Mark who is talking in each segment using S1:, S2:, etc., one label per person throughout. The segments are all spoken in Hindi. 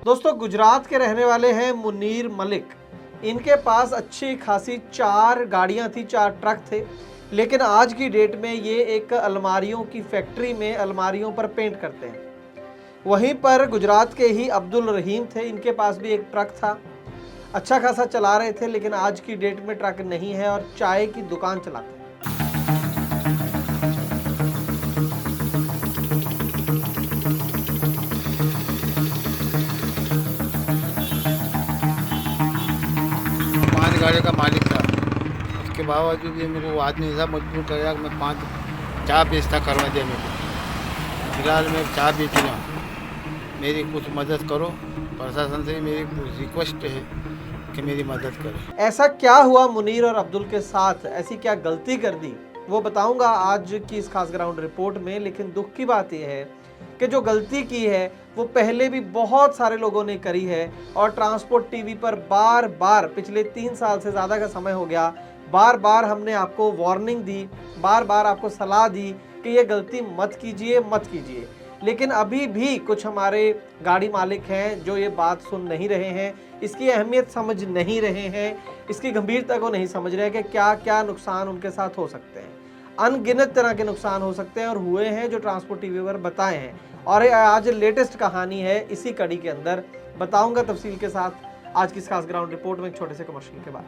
S1: दोस्तों, गुजरात के रहने वाले हैं मुनीर मलिक। इनके पास अच्छी खासी 4 गाड़ियां थी, 4 ट्रक थे, लेकिन आज की डेट में ये एक अलमारियों की फैक्ट्री में अलमारियों पर पेंट करते हैं। वहीं पर गुजरात के ही अब्दुल रहीम थे, इनके पास भी एक ट्रक था, अच्छा खासा चला रहे थे, लेकिन आज की डेट में ट्रक नहीं है और चाय की दुकान चलाते हैं।
S2: गाड़ी का मालिक था, उसके बावजूद भी मेरे को आदमी ऐसा मजबूर करेगा कि मैं 5 चाय बेचता करवा दिया मेरे को। फिलहाल मैं चाय बेच रहा हूँ, मेरी कुछ मदद करो। प्रशासन से मेरी रिक्वेस्ट है कि मेरी मदद करें।
S1: ऐसा क्या हुआ मुनीर और अब्दुल के साथ, ऐसी क्या गलती कर दी, वो बताऊंगा आज की इस खास ग्राउंड रिपोर्ट में। लेकिन दुख की बात यह है कि जो गलती की है वो पहले भी बहुत सारे लोगों ने करी है और ट्रांसपोर्ट टीवी पर बार बार पिछले 3 साल से ज़्यादा का समय हो गया, बार बार हमने आपको वार्निंग दी, बार बार आपको सलाह दी कि ये गलती मत कीजिए, मत कीजिए। लेकिन अभी भी कुछ हमारे गाड़ी मालिक हैं जो ये बात सुन नहीं रहे हैं, इसकी अहमियत समझ नहीं रहे हैं, इसकी गंभीरता को नहीं समझ रहे हैं कि क्या क्या नुकसान उनके साथ हो सकते हैं। अनगिनत तरह के नुकसान हो सकते हैं और हुए हैं, जो ट्रांसपोर्ट टीवी पर बताए हैं। और आज लेटेस्ट कहानी है, इसी कड़ी के अंदर बताऊंगा तफसील के साथ आज की इस खास ग्राउंड रिपोर्ट में, एक छोटे से कमर्शियल के बाद।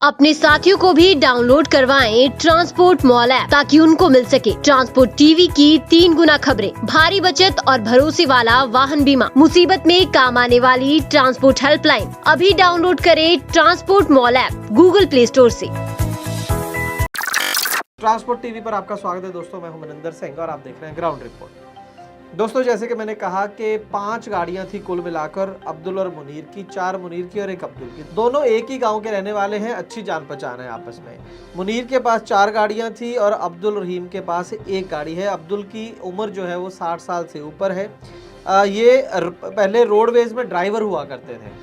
S3: अपने साथियों को भी डाउनलोड करवाएं ट्रांसपोर्ट मॉल ऐप, ताकि उनको मिल सके ट्रांसपोर्ट टीवी की 3 गुना खबरें, भारी बचत और भरोसे वाला वाहन बीमा, मुसीबत में काम आने वाली ट्रांसपोर्ट हेल्पलाइन। अभी डाउनलोड करें transport mall app Google play store से।
S1: ट्रांसपोर्ट टीवी पर आपका स्वागत है दोस्तों, मैं हूं मनिंदर सिंह और आप देख रहे हैं ग्राउंड रिपोर्ट। दोस्तों, जैसे कि मैंने कहा कि 5 गाड़ियां थी कुल मिलाकर अब्दुल और मुनीर की, 4 मुनीर की और 1 अब्दुल की। दोनों एक ही गांव के रहने वाले हैं, अच्छी जान पहचान है आपस में। मुनीर के पास 4 गाड़ियां थी और अब्दुल रहीम के पास 1 गाड़ी है। अब्दुल की उम्र जो है वो 60 साल से ऊपर है। ये पहले रोडवेज में ड्राइवर हुआ करते थे।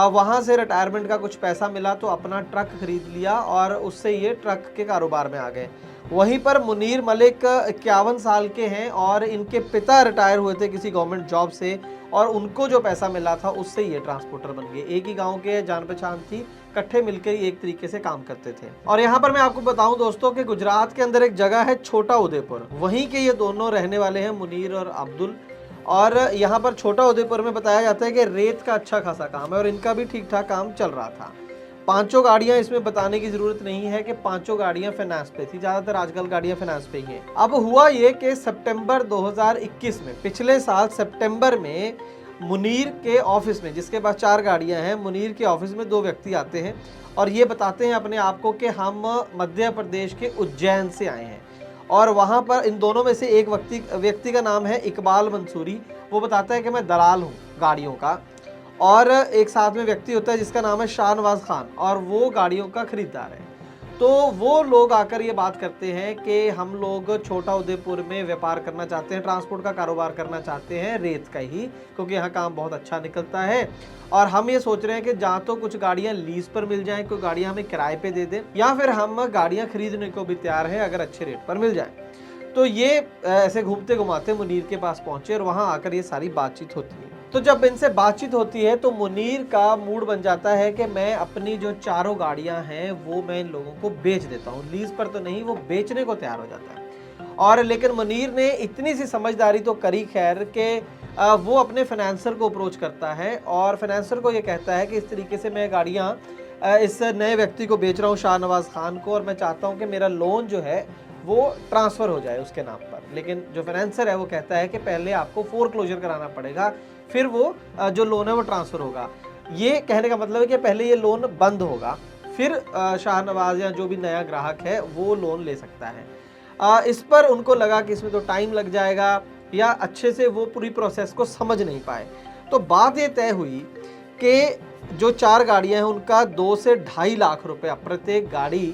S1: वहाँ से रिटायरमेंट का कुछ पैसा मिला तो अपना ट्रक खरीद लिया और उससे ये ट्रक के कारोबार में आ गए। वहीं पर मुनीर मलिक 51 साल के हैं और इनके पिता रिटायर हुए थे किसी गवर्नमेंट जॉब से और उनको जो पैसा मिला था उससे ये ट्रांसपोर्टर बन गए। एक ही गांव के, जान पहचान थी, इकट्ठे मिलकर एक तरीके से काम करते थे। और यहाँ पर मैं आपको बताऊं दोस्तों कि गुजरात के अंदर एक जगह है छोटा उदयपुर, वहीं के ये दोनों रहने वाले हैं मुनीर और अब्दुल। और यहाँ पर छोटा उदयपुर में बताया जाता है कि रेत का अच्छा खासा काम है और इनका भी ठीक ठाक काम चल रहा था। 5 गाड़ियां, इसमें बताने की जरूरत नहीं है कि 5 गाड़ियां फाइनेंस पे थी, ज्यादातर आजकल गाड़ियां फाइनेंस पे ही हैं। अब हुआ ये कि सितंबर 2021 में, पिछले साल सितंबर में मुनीर के ऑफिस में, जिसके पास 4 गाड़ियां हैं, मुनीर के ऑफिस में 2 व्यक्ति आते हैं और ये बताते हैं अपने आप को कि हम मध्य प्रदेश के उज्जैन से आए हैं। और वहाँ पर इन दोनों में से एक व्यक्ति का नाम है इकबाल मंसूरी। वो बताता है कि मैं दलाल हूँ गाड़ियों का। और एक साथ में व्यक्ति होता है जिसका नाम है शाहनवाज खान और वो गाड़ियों का खरीदार है। तो वो लोग आकर ये बात करते हैं कि हम लोग छोटा उदयपुर में व्यापार करना चाहते हैं, ट्रांसपोर्ट का कारोबार करना चाहते हैं, रेत का ही, क्योंकि यहाँ काम बहुत अच्छा निकलता है। और हम ये सोच रहे हैं कि जहाँ तो कुछ गाड़ियाँ लीज पर मिल जाएं, कोई गाड़ियाँ हमें किराए पे दे दें, या फिर हम गाड़ियाँ खरीदने को भी तैयार हैं अगर अच्छे रेट पर मिल जाए। तो ये ऐसे घूमते घुमाते मुनीर के पास पहुंचे और वहाँ आकर ये सारी बातचीत होती है। तो जब इनसे बातचीत होती है तो मुनीर का मूड बन जाता है कि मैं अपनी जो 4 गाड़ियां हैं वो मैं इन लोगों को बेच देता हूँ, लीज पर तो नहीं, वो बेचने को तैयार हो जाता है। और लेकिन मुनीर ने इतनी सी समझदारी तो करी खैर कि वो अपने फाइनेंसर को अप्रोच करता है और फाइनेंसर को ये कहता है कि इस तरीके से मैं गाड़ियाँ इस नए व्यक्ति को बेच रहा हूँ, शाहनवाज खान को, और मैं चाहता हूँ कि मेरा लोन जो है वो ट्रांसफ़र हो जाए उसके नाम पर। लेकिन जो फाइनेंसर है वो कहता है कि पहले आपको फोरक्लोजर कराना पड़ेगा, फिर वो जो लोन है वो ट्रांसफ़र होगा। ये कहने का मतलब है कि पहले ये लोन बंद होगा, फिर शाहनवाज या जो भी नया ग्राहक है वो लोन ले सकता है। इस पर उनको लगा कि इसमें तो टाइम लग जाएगा या अच्छे से वो पूरी प्रोसेस को समझ नहीं पाए। तो बात ये तय हुई कि जो 4 गाड़ियाँ हैं उनका 2 से 2.5 लाख रुपया प्रत्येक गाड़ी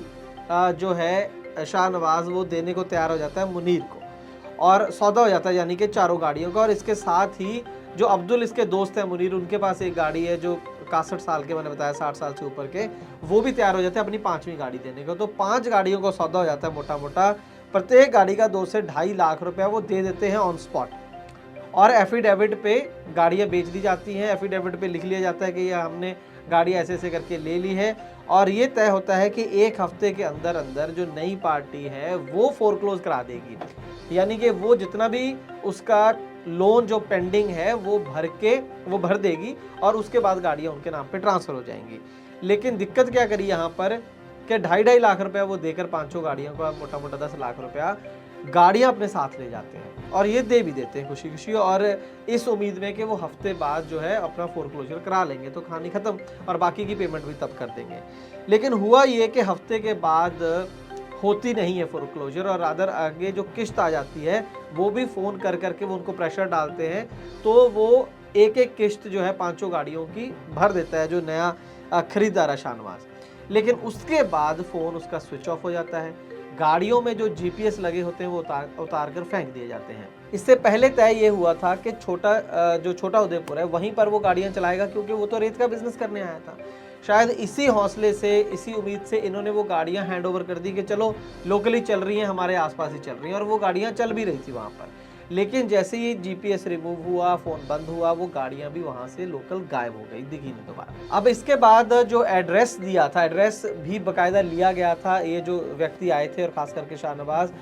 S1: जो है शाहनवाज वो देने को तैयार हो जाता है मुनीर को, और सौदा हो जाता है यानी कि 4 गाड़ियों का। और इसके साथ ही जो अब्दुल इसके दोस्त हैं मुनीर, उनके पास एक गाड़ी है जो 61 साल के, मैंने बताया 60 साल से ऊपर के, वो भी तैयार हो जाते हैं अपनी 5वीं गाड़ी देने को। तो 5 गाड़ियों को सौदा हो जाता है मोटा मोटा, प्रत्येक गाड़ी का 2 से 2.5 लाख रुपया वो दे देते हैं ऑन स्पॉट। और एफिडेविट पे गाड़ियां बेच दी जाती हैं। एफिडेविट पे लिख लिया जाता है कि ये हमने गाड़ी ऐसे ऐसे करके ले ली है, और ये तय होता है कि एक हफ्ते के अंदर अंदर जो नई पार्टी है वो फोरक्लोज करा देगी, यानी कि वो जितना भी उसका लोन जो पेंडिंग है वो भर देगी और उसके बाद गाड़ियां उनके नाम पे ट्रांसफर हो जाएंगी। लेकिन दिक्कत क्या करी यहाँ पर कि 2.5 लाख रुपया वो देकर 5 गाड़ियों का मोटा मोटा 10 लाख रुपया गाड़ियां अपने साथ ले जाते हैं और ये दे भी देते हैं खुशी खुशी, और इस उम्मीद में कि वो हफ्ते बाद जो है अपना फोरक्लोजर करा लेंगे तो कहानी खत्म और बाकी की पेमेंट भी तब कर देंगे। लेकिन हुआ ये कि हफ्ते के बाद होती नहीं है फोरक्लोजर, और रादर आगे जो किस्त आ जाती है वो भी फ़ोन कर करके वो उनको प्रेशर डालते हैं, तो वो एक एक किस्त जो है 5 गाड़ियों की भर देता है जो नया खरीदार है शाहनवाज। लेकिन उसके बाद फ़ोन उसका स्विच ऑफ हो जाता है, गाड़ियों में जो जीपीएस लगे होते हैं वो उतार कर फेंक दिए जाते हैं। इससे पहले तय ये हुआ था कि छोटा उदयपुर है वहीं पर वो गाड़ियां चलाएगा, क्योंकि वो तो रेत का बिजनेस करने आया था। शायद इसी हौसले से, इसी उम्मीद से इन्होंने वो गाड़ियां हैंड ओवर कर दी कि चलो लोकली चल रही हैं, हमारे आसपास ही चल रही हैं, और वो गाड़ियां चल भी रही थी वहाँ पर। लेकिन जैसे ही जीपीएस रिमूव हुआ, फ़ोन बंद हुआ, वो गाड़ियां भी वहाँ से लोकल गायब हो गई, दिखी नहीं दोबारा। अब इसके बाद जो एड्रेस दिया था, एड्रेस भी बाकायदा लिया गया था। ये जो व्यक्ति आए थे और ख़ास करके शाहनवाज,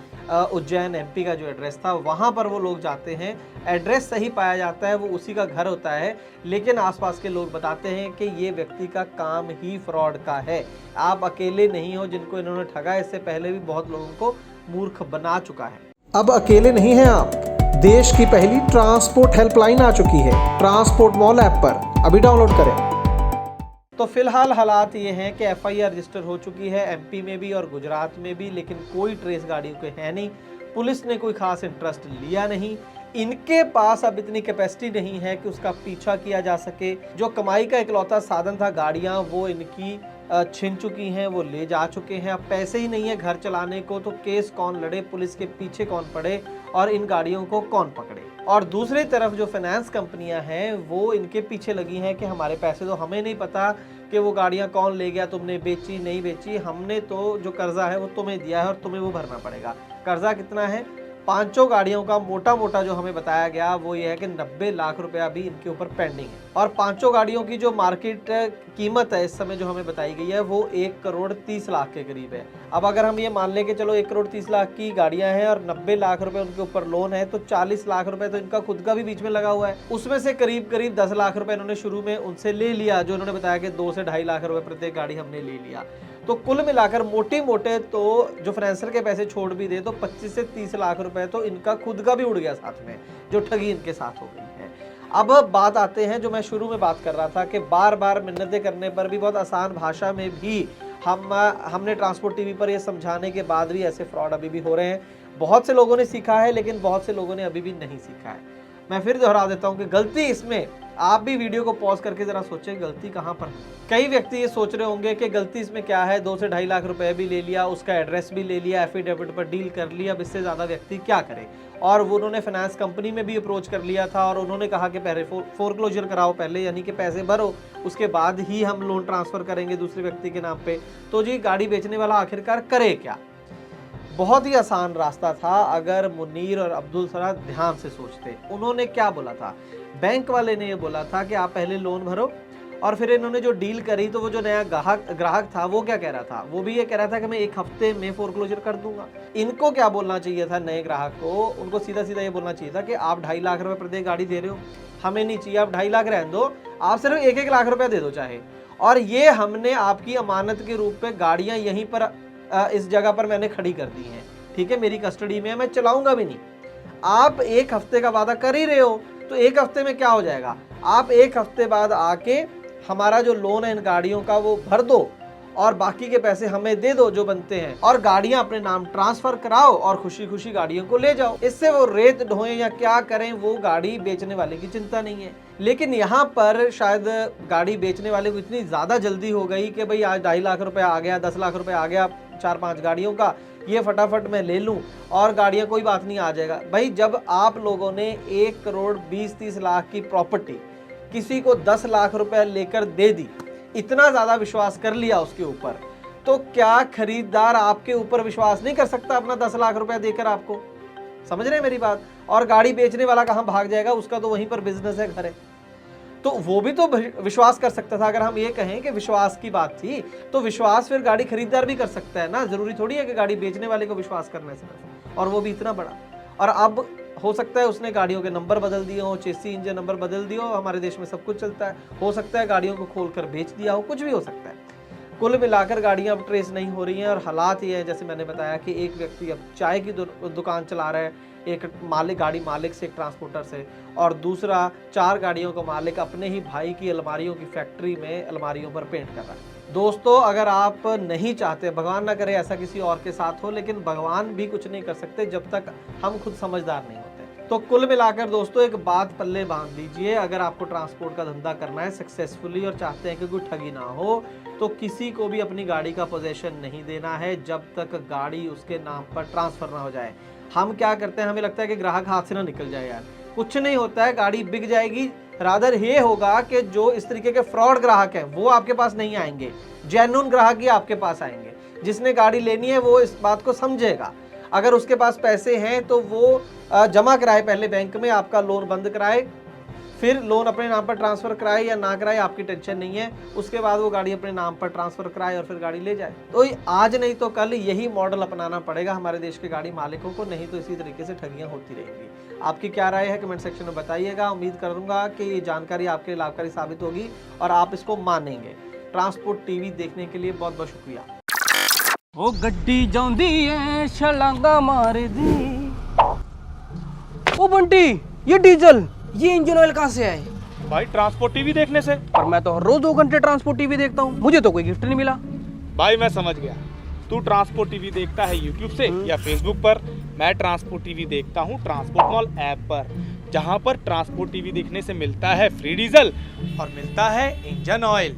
S1: उज्जैन एमपी का जो एड्रेस था वहाँ पर वो लोग जाते हैं, एड्रेस सही पाया जाता है, वो उसी का घर होता है। लेकिन आसपास के लोग बताते हैं कि ये व्यक्ति का काम ही फ्रॉड का है, आप अकेले नहीं हो जिनको इन्होंने ठगा, इससे पहले भी बहुत लोगों को मूर्ख बना चुका है।
S4: अब अकेले नहीं हैं आप, देश की पहली ट्रांसपोर्ट हेल्पलाइन आ चुकी है ट्रांसपोर्ट मॉल ऐप पर, अभी डाउनलोड करें।
S1: तो फिलहाल हालात ये हैं कि एफआईआर रजिस्टर हो चुकी है एमपी में भी और गुजरात में भी, लेकिन कोई ट्रेस गाड़ियों के है नहीं, पुलिस ने कोई खास इंटरेस्ट लिया नहीं, इनके पास अब इतनी कैपेसिटी नहीं है कि उसका पीछा किया जा सके। जो कमाई का इकलौता साधन था गाड़ियां, वो इनकी छिन चुकी हैं, वो ले जा चुके हैं। अब पैसे ही नहीं है घर चलाने को, तो केस कौन लड़े, पुलिस के पीछे कौन पड़े और इन गाड़ियों को कौन पकड़े। और दूसरी तरफ जो फाइनेंस कंपनियां हैं वो इनके पीछे लगी हैं कि हमारे पैसे तो हमें नहीं पता कि वो गाड़ियां कौन ले गया, तुमने बेची नहीं बेची, हमने तो जो कर्जा है वो तुम्हें दिया है और तुम्हें वो भरना पड़ेगा। कर्जा कितना है? 5 गाड़ियों का मोटा मोटा जो हमें बताया गया वो ये है कि 90 लाख रुपया भी इनके ऊपर पेंडिंग है, और 5 गाड़ियों की जो मार्केट कीमत है इस समय जो हमें बताई गई है वो 1 करोड़ 30 लाख के करीब है। अब अगर हम ये मान लें कि चलो 1 करोड़ 30 लाख की गाड़ियां हैं और 90 लाख रुपए उनके ऊपर लोन है, तो 40 लाख रुपए तो इनका खुद का भी बीच में लगा हुआ है। उसमें से करीब करीब 10 लाख रुपए इन्होंने शुरू में उनसे ले लिया, जो उन्होंने बताया कि 2 से 2.5 लाख रुपए प्रत्येक गाड़ी हमने ले लिया। तो कुल मिलाकर मोटे मोटे तो जो फाइनेंसर के पैसे छोड़ भी दे तो 25 से 30 लाख रुपए तो इनका खुद का भी उड़ गया साथ में, जो ठगी इनके साथ हो गई है। अब बात आते हैं जो मैं शुरू में बात कर रहा था कि बार बार मिन्नतें करने पर भी, बहुत आसान भाषा में भी हमने ट्रांसपोर्ट टीवी पर ये समझाने के बाद भी ऐसे फ्रॉड अभी भी हो रहे हैं। बहुत से लोगों ने सीखा है, लेकिन बहुत से लोगों ने अभी भी नहीं सीखा है। मैं फिर दोहरा देता हूँ कि गलती इसमें, आप भी वीडियो को पॉज करके जरा सोचें गलती कहाँ पर है। कई व्यक्ति ये सोच रहे होंगे कि गलती इसमें क्या है, 2 से 2.5 लाख रुपए भी ले लिया, उसका एड्रेस भी ले लिया, एफिडेविट पर डील कर लिया, अब इससे ज़्यादा व्यक्ति क्या करे। और वो उन्होंने फाइनेंस कंपनी में भी अप्रोच कर लिया था और उन्होंने कहा कि पहले फोरक्लोजर कराओ पहले, यानी कि पैसे भरो, उसके बाद ही हम लोन ट्रांसफ़र करेंगे दूसरे व्यक्ति के नाम पे। तो जी गाड़ी बेचने वाला आखिरकार करे क्या? बहुत ही आसान रास्ता था अगर मुनीर और अब्दुल सरा ध्यान से सोचते। उन्होंने क्या बोला था? बैंक वाले ने ये बोला था कि आप पहले लोन भरो, और फिर इन्होंने जो डील करी तो वो जो नया ग्राहक था वो क्या कह रहा था? वो भी ये कह रहा था कि मैं 1 हफ्ते में फोरक्लोजर कर दूंगा। इनको क्या बोलना चाहिए था नए ग्राहक को? उनको सीधा सीधा ये बोलना चाहिए था कि आप 2.5 लाख रुपए प्रत्येक गाड़ी दे रहे हो, हमें नहीं चाहिए, आप 2.5 लाख रहने दो, आप सिर्फ 1-1 लाख रुपया दे दो चाहे, और ये हमने आपकी अमानत के रूप में गाड़ियां यहीं पर इस जगह पर मैंने खड़ी कर दी हैं, ठीक है, मेरी कस्टडी में है, मैं चलाऊंगा भी नहीं। आप 1 हफ्ते का वादा कर ही रहे हो, तो 1 हफ्ते में क्या हो जाएगा? आप 1 हफ्ते बाद आके हमारा जो लोन है इन गाड़ियों का वो भर दो और बाकी के पैसे हमें दे दो जो बनते हैं, और गाड़ियां अपने नाम ट्रांसफर कराओ और खुशी खुशी गाड़ियों को ले जाओ। इससे वो रेत ढोएं या क्या करें, वो गाड़ी बेचने वाले की चिंता नहीं है। लेकिन यहाँ पर शायद गाड़ी बेचने वाले को इतनी ज़्यादा जल्दी हो गई कि भाई आज 2.5 लाख रुपए आ गया, 10 लाख रुपए आ गया 4-5 गाड़ियों का, ये फटाफट मैं ले लूं और गाड़ियां कोई बात नहीं आ जाएगा। भाई जब आप लोगों ने 1 करोड़ 20-30 लाख की प्रॉपर्टी किसी को 10 लाख रुपए लेकर दे दी, इतना ज़्यादा विश्वास कर लिया उसके ऊपर, तो क्या खरीदार आपके ऊपर विश्वास नहीं कर सकता अपना 10 लाख रुपए देकर आपको? समझ रहे हैं मेरी बात। और गाड़ी बेचने वाला कहाँ भाग जाएगा, उसका तो वहीं पर बिजनेस है, घर है, तो वो भी तो विश्वास कर सकता था। अगर हम ये कहें कि विश्वास की बात थी तो विश्वास फिर गाड़ी खरीदार भी कर सकता है ना, जरूरी थोड़ी है कि गाड़ी बेचने वाले को विश्वास करने से, और वो भी इतना बड़ा। और अब हो सकता है उसने गाड़ियों के नंबर बदल दिए हो, चेसी इंजन नंबर बदल दिया हो, हमारे देश में सब कुछ चलता है, हो सकता है गाड़ियों को खोलकर बेच दिया हो, कुछ भी हो सकता है। कुल मिलाकर गाड़ियां अब ट्रेस नहीं हो रही हैं, और हालात ये है जैसे मैंने बताया कि एक व्यक्ति अब चाय की दुकान चला रहा है, एक मालिक, गाड़ी मालिक से, एक ट्रांसपोर्टर से, और दूसरा 4 गाड़ियों का मालिक अपने ही भाई की अलमारियों की फैक्ट्री में अलमारियों पर पेंट कर रहा है। दोस्तों, अगर आप नहीं चाहते, भगवान ना करे ऐसा किसी और के साथ हो, लेकिन भगवान भी कुछ नहीं कर सकते जब तक हम खुद समझदार नहीं होते। तो कुल मिलाकर दोस्तों एक बात पल्ले बांध लीजिए, अगर आपको ट्रांसपोर्ट का धंधा करना है सक्सेसफुली और चाहते हैं कि कोई ठगी ना हो, तो किसी को भी अपनी गाड़ी का पोजेशन नहीं देना है जब तक गाड़ी उसके नाम पर ट्रांसफर ना हो जाए। हम क्या करते हैं, हमें लगता है कि ग्राहक हाथ से ना निकल जाए। यार कुछ नहीं होता है, गाड़ी बिक जाएगी। रादर ये होगा कि जो इस तरीके के फ्रॉड ग्राहक हैं वो आपके पास नहीं आएंगे, जेन्युइन ग्राहक ही आपके पास आएंगे। जिसने गाड़ी लेनी है वो इस बात को समझेगा, अगर उसके पास पैसे हैं तो वो जमा कराए पहले बैंक में, आपका लोन बंद कराए, फिर लोन अपने नाम पर ट्रांसफर कराए या ना कराए आपकी टेंशन नहीं है, उसके बाद वो गाड़ी अपने नाम पर ट्रांसफर कराए और फिर गाड़ी ले जाए। तो आज नहीं तो कल यही मॉडल अपनाना पड़ेगा हमारे देश के गाड़ी मालिकों को, नहीं तो इसी तरीके से ठगियां होती रहेंगी। आपकी क्या राय है कमेंट सेक्शन में बताइएगा। उम्मीद करूंगा कि ये जानकारी आपके लिए लाभकारी साबित होगी और आप इसको मानेंगे। ट्रांसपोर्ट टीवी देखने के लिए बहुत बहुत शुक्रिया।
S5: ओ गड्डी जांदी है छलांगा मार दी। ओ बंटी, ये डीजल, ये इंजन ऑयल कहाँ से आए?
S6: भाई ट्रांसपोर्ट टीवी देखने से।
S5: पर मैं तो हर रोज 2 घंटे ट्रांसपोर्ट टीवी देखता हूँ, मुझे तो कोई गिफ्ट नहीं मिला।
S6: भाई मैं समझ गया, तू ट्रांसपोर्ट टीवी देखता है यूट्यूब से या फेसबुक पर। मैं ट्रांसपोर्ट टीवी देखता हूँ ट्रांसपोर्ट मॉल ऐप पर, जहाँ पर ट्रांसपोर्ट टीवी देखने से मिलता है फ्री डीजल और मिलता है इंजन ऑयल।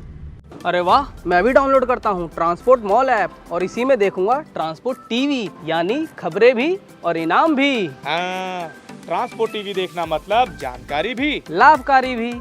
S5: अरे वाह, मैं भी डाउनलोड करता हूँ ट्रांसपोर्ट मॉल ऐप और इसी में देखूंगा ट्रांसपोर्ट टीवी, यानी खबरें भी और इनाम भी।
S6: हाँ, ट्रांसपोर्ट टीवी देखना मतलब जानकारी भी,
S5: लाभकारी भी।